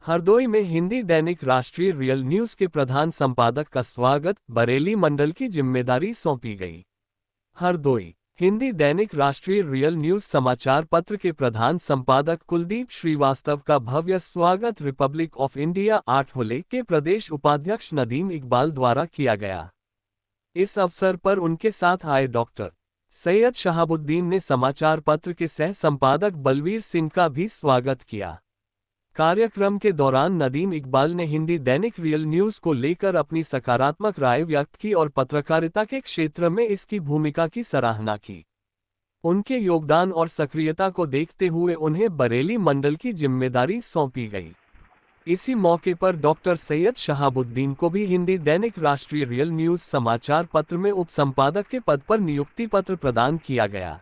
हरदोई में हिंदी दैनिक राष्ट्रीय real news के प्रधान संपादक का स्वागत, बरेली मंडल की जिम्मेदारी सौंपी गई। हरदोई हिंदी दैनिक राष्ट्रीय रियल न्यूज समाचार पत्र के प्रधान संपादक कुलदीप श्रीवास्तव का भव्य स्वागत रिपब्लिक ऑफ इंडिया 8 होले के प्रदेश उपाध्यक्ष नदीम इकबाल द्वारा किया गया। इस अवसर पर उनके साथ आए डॉक्टर सैयद शहाबुद्दीन ने समाचार पत्र के सह संपादक बलवीर सिंह का भी स्वागत किया। कार्यक्रम के दौरान नदीम इकबाल ने हिंदी दैनिक रियल न्यूज को लेकर अपनी सकारात्मक राय व्यक्त की और पत्रकारिता के क्षेत्र में इसकी भूमिका की सराहना की। उनके योगदान और सक्रियता को देखते हुए उन्हें बरेली मंडल की जिम्मेदारी सौंपी गई। इसी मौके पर डॉक्टर सैयद शहाबुद्दीन को भी हिंदी दैनिक राष्ट्रीय रियल न्यूज समाचार पत्र में उपसंपादक के पद पर नियुक्ति पत्र प्रदान किया गया।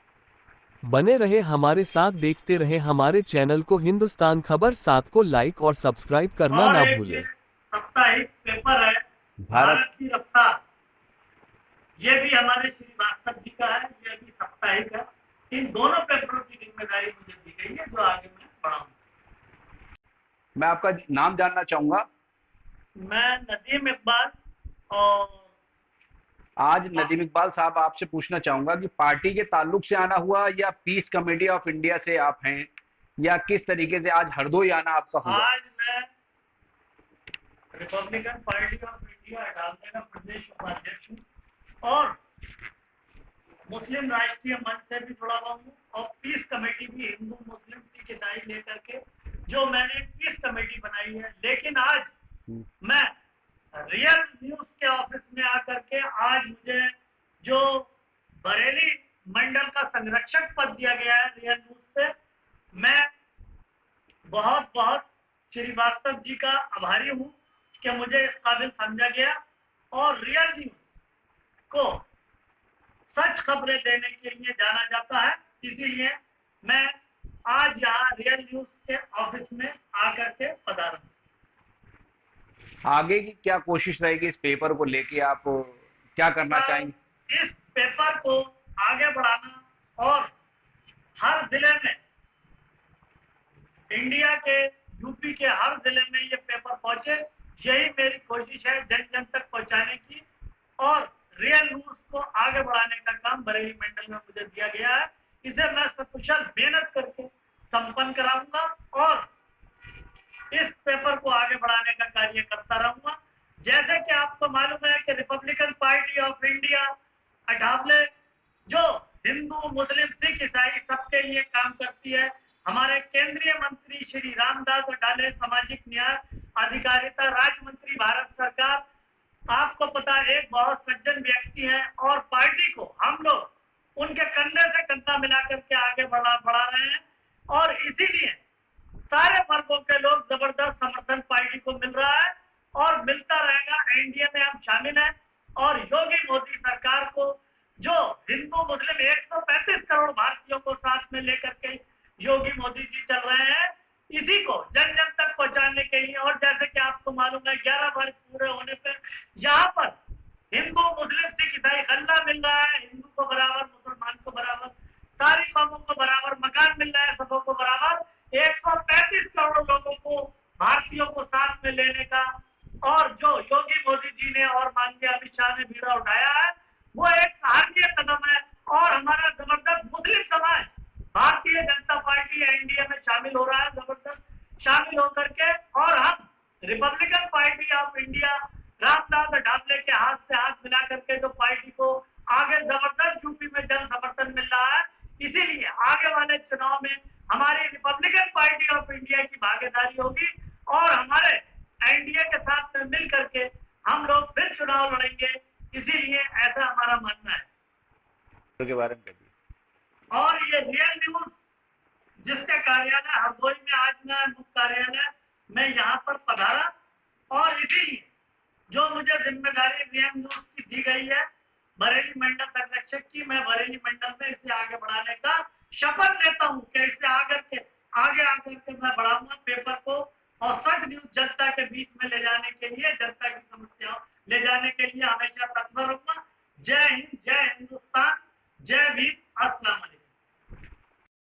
बने रहे हमारे साथ, देखते रहे हमारे चैनल को। हिंदुस्तान खबर 7 को लाइक और सब्सक्राइब करना और ना एक भूलें। साप्ताहिक पेपर है भारत की रफ्तार, ये भी हमारे श्रीवास्तव जी का है, ये भी साप्ताहिक है। इन दोनों पेपरों की जिम्मेदारी मुझे दी गई है, जो आगे मैं पढ़ाऊंगा। मैं आपका नाम जानना चाहूंगा। मैं नदीम इकबाल। और आज नदीम इकबाल साहब, आपसे पूछना चाहूंगा कि पार्टी के ताल्लुक से आना हुआ या पीस कमेटी ऑफ इंडिया से आप हैं, या किस तरीके से आज हरदोई आना आपका हुआ? आज मैं रिपब्लिकन पार्टी ऑफ इंडिया डालने का प्रदेश उपाध्यक्ष हूँ और मुस्लिम राष्ट्रीय मंच से भी जुड़ा हुआ हूँ और पीस कमेटी भी, हिंदू मुस्लिम सिख ईसाई लेकर के जो मैंने पीस कमेटी बनाई है। लेकिन आज मैं रियल न्यूज के ऑफिस में आकर के आज मुझे जो बरेली मंडल का संरक्षक पद दिया गया है रियल न्यूज से, मैं बहुत बहुत श्रीवास्तव जी का आभारी हूँ कि मुझे इस काबिल समझा गया और रियल न्यूज को सच खबरें देने के लिए जाना जाता है। इसीलिए मैं आज यहाँ रियल न्यूज के ऑफिस में आकर के पधारा हूँ। आगे की क्या कोशिश रहेगी इस पेपर को लेके, आप क्या करना चाहेंगे? इस पेपर को आगे बढ़ाना और हर जिले में, इंडिया के यूपी के हर जिले में ये पेपर पहुंचे, यही मेरी कोशिश है जन जन तक पहुंचाने की। और रियल न्यूज को आगे बढ़ाने का काम बरेली मंडल में मुझे दिया गया है। इसे मैं सकुशल मेहनत करके संपन्न कराऊंगा और इस पेपर को आगे बढ़ाने का कार्य करता रहूंगा। जैसे कि आपको मालूम है कि रिपब्लिकन पार्टी ऑफ इंडिया 58 जो हिंदू मुस्लिम सिख ईसाई सबके लिए काम करती है। हमारे केंद्रीय मंत्री श्री रामदास अठावले, सामाजिक न्याय अधिकारिता राज्य मंत्री, भारत सरकार, आपको पता एक बहुत सज्जन व्यक्ति है और पार्टी को हम लोग उनके कंधे से कंधा मिलाकर के आगे बढ़ा रहे हैं और इसीलिए सारे वर्गों के लोग जबरदस्त समर्थन पार्टी को मिल रहा है और मिलता रहेगा। एनडीए में हम शामिल हैं और योगी मोदी सरकार को, जो हिंदू मुस्लिम 135 करोड़ भारतीयों को साथ में लेकर के योगी मोदी जी चल रहे हैं, इसी को जन जन तक पहुंचाने के लिए। और जैसे कि आपको मालूम है 11 वर्ष पूरे होने पर यहाँ पर हिंदू मुस्लिम सिख ईसाई गल्ला मिल रहा है, हिंदू को बराबर, मुसलमान को बराबर, सारी कौमों को बराबर मकान मिल रहा है, सबों को बराबर। 135 करोड़ लोगों को, भारतीयों को साथ में लेने का और जो योगी मोदी जी ने और माननीय अमित शाह ने बीड़ा उठाया है, वो एक सराहनीय कदम है। और हमारा जबरदस्त मुस्लिम समाज भारतीय जनता पार्टी एनडीए में शामिल हो रहा है, जबरदस्त शामिल होकर के, और हम Republican party of India Ramdas Athawale के हाथ से हाथ मिला करके जो पार्टी को आगे जबरदस्त यूपी में जन समर्थन मिल रहा है, इसीलिए आगे वाले चुनाव में हमारी रिपब्लिकन पार्टी ऑफ इंडिया की भागीदारी होगी और हमारे एनडीए के साथ में मिल करके हम लोग फिर चुनाव लड़ेंगे। इसीलिए ऐसा हमारा मानना है। के बारे में कहिए। और ये रियल न्यूज जिसके कार्यालय हरदोई में आज मैं मुख्य कार्यालय में यहाँ पर पधारा और इसीलिए जो मुझे जिम्मेदारी रियल न्यूज की दी गई है बरेली मंडल संरक्षक की, मैं बरेली मंडल में इसे आगे बढ़ाने का शपथ लेता हूँ कि इसे आगे